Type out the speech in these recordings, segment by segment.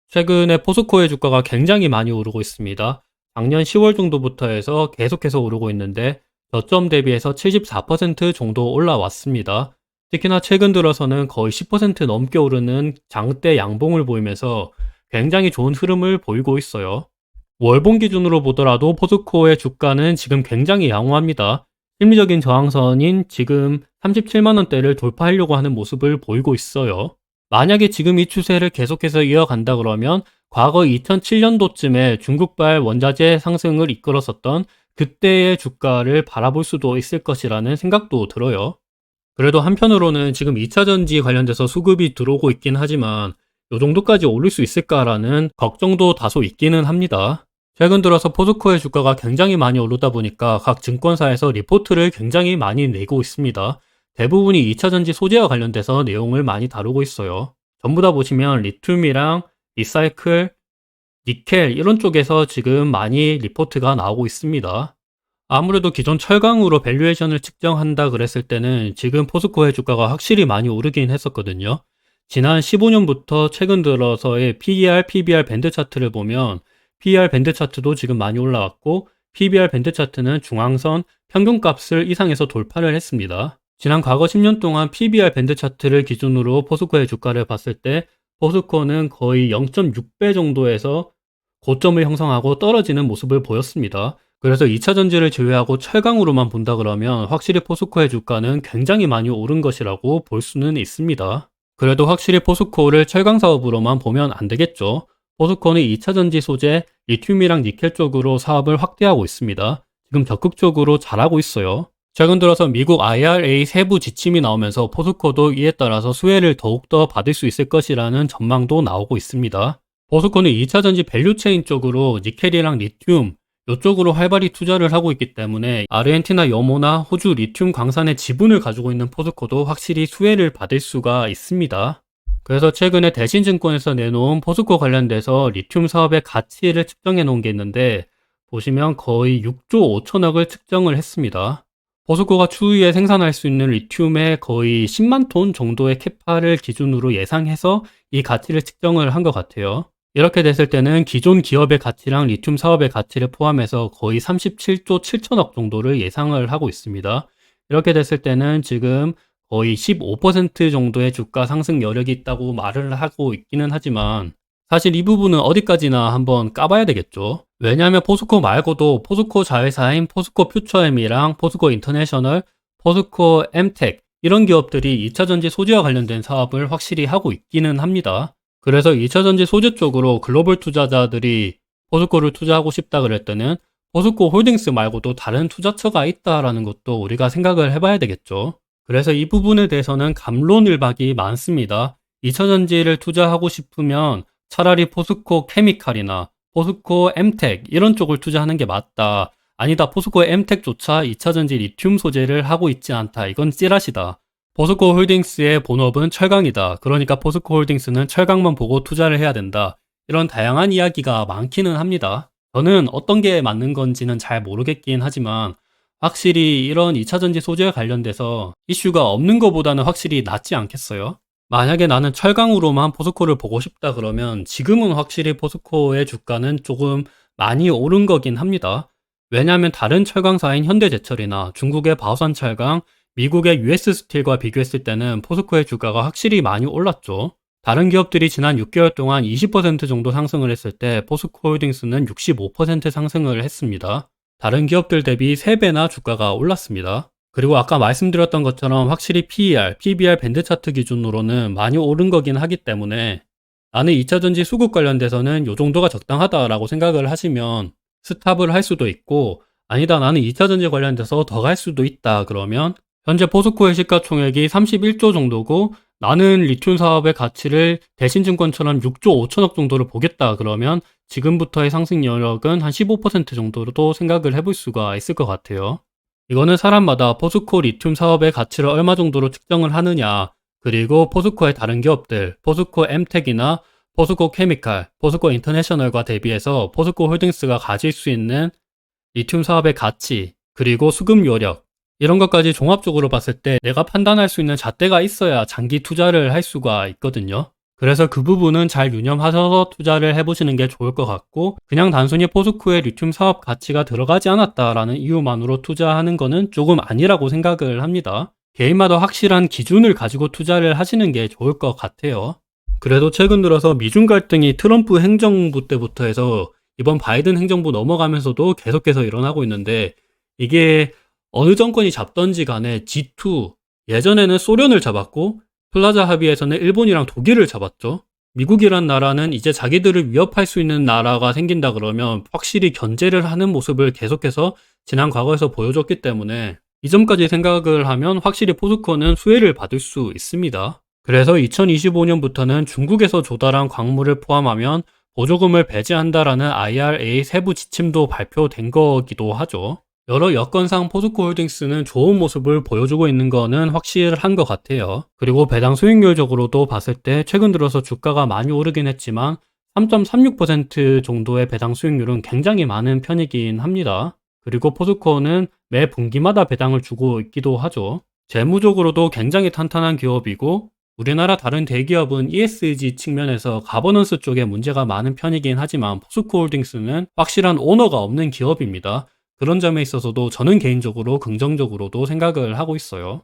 최근에 포스코의 주가가 굉장히 많이 오르고 있습니다. 작년 10월 정도부터 해서 계속해서 오르고 있는데 저점 대비해서 74% 정도 올라왔습니다. 특히나 최근 들어서는 거의 10% 넘게 오르는 장대 양봉을 보이면서 굉장히 좋은 흐름을 보이고 있어요. 월봉 기준으로 보더라도 포스코의 주가는 지금 굉장히 양호합니다. 심리적인 저항선인 지금 37만원대를 돌파하려고 하는 모습을 보이고 있어요. 만약에 지금 이 추세를 계속해서 이어간다 그러면 과거 2007년도쯤에 중국발 원자재 상승을 이끌었었던 그때의 주가를 바라볼 수도 있을 것이라는 생각도 들어요. 그래도 한편으로는 지금 2차 전지 관련돼서 수급이 들어오고 있긴 하지만 이 정도까지 오를 수 있을까라는 걱정도 다소 있기는 합니다. 최근 들어서 포스코의 주가가 굉장히 많이 오르다 보니까 각 증권사에서 리포트를 굉장히 많이 내고 있습니다. 대부분이 2차 전지 소재와 관련돼서 내용을 많이 다루고 있어요. 전부 다 보시면 리튬이랑 리사이클, 니켈 이런 쪽에서 지금 많이 리포트가 나오고 있습니다. 아무래도 기존 철강으로 밸류에이션을 측정한다 그랬을 때는 지금 포스코의 주가가 확실히 많이 오르긴 했었거든요. 지난 15년부터 최근 들어서의 PER, PBR 밴드 차트를 보면 PER 밴드 차트도 지금 많이 올라왔고 PBR 밴드 차트는 중앙선 평균값을 이상해서 돌파를 했습니다. 지난 과거 10년 동안 PBR 밴드 차트를 기준으로 포스코의 주가를 봤을 때 포스코는 거의 0.6배 정도에서 고점을 형성하고 떨어지는 모습을 보였습니다. 그래서 2차 전지를 제외하고 철강으로만 본다 그러면 확실히 포스코의 주가는 굉장히 많이 오른 것이라고 볼 수는 있습니다. 그래도 확실히 포스코를 철강 사업으로만 보면 안 되겠죠. 포스코는 2차 전지 소재, 리튬이랑 니켈 쪽으로 사업을 확대하고 있습니다. 지금 적극적으로 잘하고 있어요. 최근 들어서 미국 IRA 세부 지침이 나오면서 포스코도 이에 따라서 수혜를 더욱더 받을 수 있을 것이라는 전망도 나오고 있습니다. 포스코는 2차 전지 밸류체인 쪽으로 니켈이랑 리튬 이쪽으로 활발히 투자를 하고 있기 때문에 아르헨티나 염호나 호주 리튬 광산의 지분을 가지고 있는 포스코도 확실히 수혜를 받을 수가 있습니다. 그래서 최근에 대신증권에서 내놓은 포스코 관련돼서 리튬 사업의 가치를 측정해 놓은 게 있는데 보시면 거의 6조 5천억을 측정을 했습니다. 포스코가 추후에 생산할 수 있는 리튬의 거의 10만 톤 정도의 캐파를 기준으로 예상해서 이 가치를 측정을 한 것 같아요. 이렇게 됐을 때는 기존 기업의 가치랑 리튬 사업의 가치를 포함해서 거의 37조 7천억 정도를 예상을 하고 있습니다. 이렇게 됐을 때는 지금 거의 15% 정도의 주가 상승 여력이 있다고 말을 하고 있기는 하지만 사실 이 부분은 어디까지나 한번 까봐야 되겠죠. 왜냐하면 포스코 말고도 포스코 자회사인 포스코 퓨처엠이랑 포스코 인터내셔널, 포스코 엠텍 이런 기업들이 2차 전지 소재와 관련된 사업을 확실히 하고 있기는 합니다. 그래서 2차 전지 소재 쪽으로 글로벌 투자자들이 포스코를 투자하고 싶다 그럴 때는 포스코 홀딩스 말고도 다른 투자처가 있다라는 것도 우리가 생각을 해봐야 되겠죠. 그래서 이 부분에 대해서는 갑론을박이 많습니다. 2차 전지를 투자하고 싶으면 차라리 포스코 케미칼이나 포스코 엠텍 이런 쪽을 투자하는 게 맞다. 아니다. 포스코 엠텍조차 2차 전지 리튬 소재를 하고 있지 않다. 이건 찌라시다. 포스코 홀딩스의 본업은 철강이다. 그러니까 포스코 홀딩스는 철강만 보고 투자를 해야 된다. 이런 다양한 이야기가 많기는 합니다. 저는 어떤 게 맞는 건지는 잘 모르겠긴 하지만 확실히 이런 2차 전지 소재에 관련돼서 이슈가 없는 것보다는 확실히 낫지 않겠어요? 만약에 나는 철강으로만 포스코를 보고 싶다 그러면 지금은 확실히 포스코의 주가는 조금 많이 오른 거긴 합니다. 왜냐하면 다른 철강사인 현대제철이나 중국의 바오산철강, 미국의 US 스틸과 비교했을 때는 포스코의 주가가 확실히 많이 올랐죠. 다른 기업들이 지난 6개월 동안 20% 정도 상승을 했을 때 포스코 홀딩스는 65% 상승을 했습니다. 다른 기업들 대비 3배나 주가가 올랐습니다. 그리고 아까 말씀드렸던 것처럼 확실히 PER, PBR 밴드 차트 기준으로는 많이 오른 거긴 하기 때문에 나는 2차 전지 수급 관련돼서는 이 정도가 적당하다라고 생각을 하시면 스탑을 할 수도 있고 아니다 나는 2차 전지 관련돼서 더 갈 수도 있다 그러면 현재 포스코의 시가총액이 31조 정도고 나는 리튬 사업의 가치를 대신증권처럼 6조 5천억 정도를 보겠다 그러면 지금부터의 상승 여력은 한 15% 정도로도 생각을 해볼 수가 있을 것 같아요. 이거는 사람마다 포스코 리튬 사업의 가치를 얼마 정도로 측정을 하느냐 그리고 포스코의 다른 기업들, 포스코 엠텍이나 포스코 케미칼, 포스코 인터내셔널과 대비해서 포스코 홀딩스가 가질 수 있는 리튬 사업의 가치 그리고 수급 여력 이런 것까지 종합적으로 봤을 때 내가 판단할 수 있는 잣대가 있어야 장기 투자를 할 수가 있거든요. 그래서 그 부분은 잘 유념하셔서 투자를 해보시는 게 좋을 것 같고, 그냥 단순히 포스코의 리튬 사업 가치가 들어가지 않았다라는 이유만으로 투자하는 거는 조금 아니라고 생각을 합니다. 개인마다 확실한 기준을 가지고 투자를 하시는 게 좋을 것 같아요. 그래도 최근 들어서 미중 갈등이 트럼프 행정부 때부터 해서 이번 바이든 행정부 넘어가면서도 계속해서 일어나고 있는데, 이게 어느 정권이 잡던지 간에 G2, 예전에는 소련을 잡았고 플라자 합의에서는 일본이랑 독일을 잡았죠. 미국이란 나라는 이제 자기들을 위협할 수 있는 나라가 생긴다 그러면 확실히 견제를 하는 모습을 계속해서 지난 과거에서 보여줬기 때문에 이 점까지 생각을 하면 확실히 포스코는 수혜를 받을 수 있습니다. 그래서 2025년부터는 중국에서 조달한 광물을 포함하면 보조금을 배제한다라는 IRA 세부 지침도 발표된 거기도 하죠. 여러 여건상 포스코 홀딩스는 좋은 모습을 보여주고 있는 거는 확실한 것 같아요. 그리고 배당 수익률적으로도 봤을 때 최근 들어서 주가가 많이 오르긴 했지만 3.36% 정도의 배당 수익률은 굉장히 많은 편이긴 합니다. 그리고 포스코는 매 분기마다 배당을 주고 있기도 하죠. 재무적으로도 굉장히 탄탄한 기업이고, 우리나라 다른 대기업은 ESG 측면에서 가버넌스 쪽에 문제가 많은 편이긴 하지만 포스코 홀딩스는 확실한 오너가 없는 기업입니다. 그런 점에 있어서도 저는 개인적으로 긍정적으로도 생각을 하고 있어요.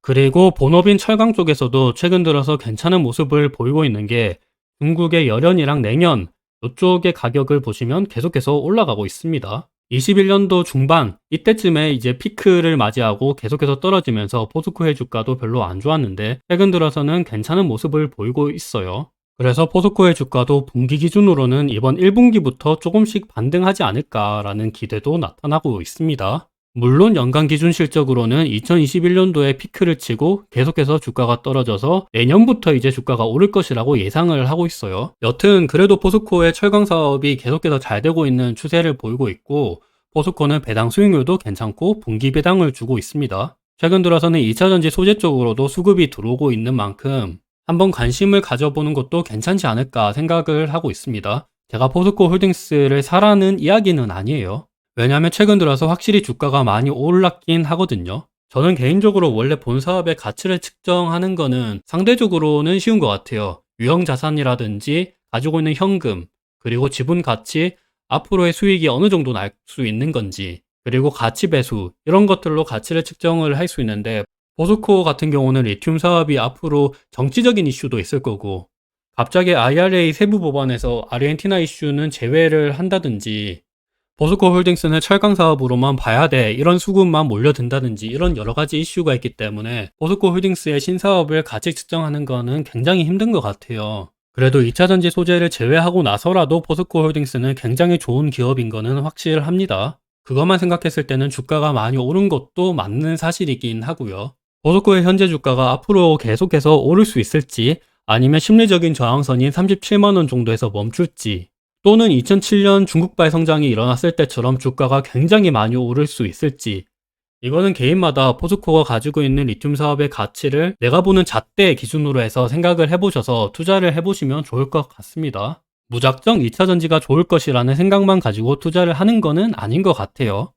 그리고 본업인 철강 쪽에서도 최근 들어서 괜찮은 모습을 보이고 있는 게, 중국의 열연이랑 냉연 이쪽의 가격을 보시면 계속해서 올라가고 있습니다. 21년도 중반 이때쯤에 이제 피크를 맞이하고 계속해서 떨어지면서 포스코의 주가도 별로 안 좋았는데 최근 들어서는 괜찮은 모습을 보이고 있어요. 그래서 포스코의 주가도 분기 기준으로는 이번 1분기부터 조금씩 반등하지 않을까라는 기대도 나타나고 있습니다. 물론 연간 기준 실적으로는 2021년도에 피크를 치고 계속해서 주가가 떨어져서 내년부터 이제 주가가 오를 것이라고 예상을 하고 있어요. 여튼 그래도 포스코의 철강 사업이 계속해서 잘 되고 있는 추세를 보이고 있고, 포스코는 배당 수익률도 괜찮고 분기 배당을 주고 있습니다. 최근 들어서는 2차전지 소재 쪽으로도 수급이 들어오고 있는 만큼 한번 관심을 가져보는 것도 괜찮지 않을까 생각을 하고 있습니다. 제가 포스코 홀딩스를 사라는 이야기는 아니에요. 왜냐하면 최근 들어서 확실히 주가가 많이 올랐긴 하거든요. 저는 개인적으로 원래 본 사업의 가치를 측정하는 거는 상대적으로는 쉬운 것 같아요. 유형 자산이라든지 가지고 있는 현금, 그리고 지분 가치, 앞으로의 수익이 어느 정도 날 수 있는 건지, 그리고 가치 배수, 이런 것들로 가치를 측정을 할 수 있는데, 포스코 같은 경우는 리튬 사업이 앞으로 정치적인 이슈도 있을 거고, 갑자기 IRA 세부 법안에서 아르헨티나 이슈는 제외를 한다든지, 포스코 홀딩스는 철강 사업으로만 봐야 돼, 이런 수급만 몰려든다든지 이런 여러 가지 이슈가 있기 때문에 포스코 홀딩스의 신사업을 가치 측정하는 거는 굉장히 힘든 것 같아요. 그래도 2차전지 소재를 제외하고 나서라도 포스코 홀딩스는 굉장히 좋은 기업인 거는 확실합니다. 그것만 생각했을 때는 주가가 많이 오른 것도 맞는 사실이긴 하고요. 포스코의 현재 주가가 앞으로 계속해서 오를 수 있을지, 아니면 심리적인 저항선인 37만원 정도에서 멈출지, 또는 2007년 중국발 성장이 일어났을 때처럼 주가가 굉장히 많이 오를 수 있을지, 이거는 개인마다 포스코가 가지고 있는 리튬 사업의 가치를 내가 보는 잣대 기준으로 해서 생각을 해보셔서 투자를 해보시면 좋을 것 같습니다. 무작정 2차전지가 좋을 것이라는 생각만 가지고 투자를 하는 거는 아닌 것 같아요.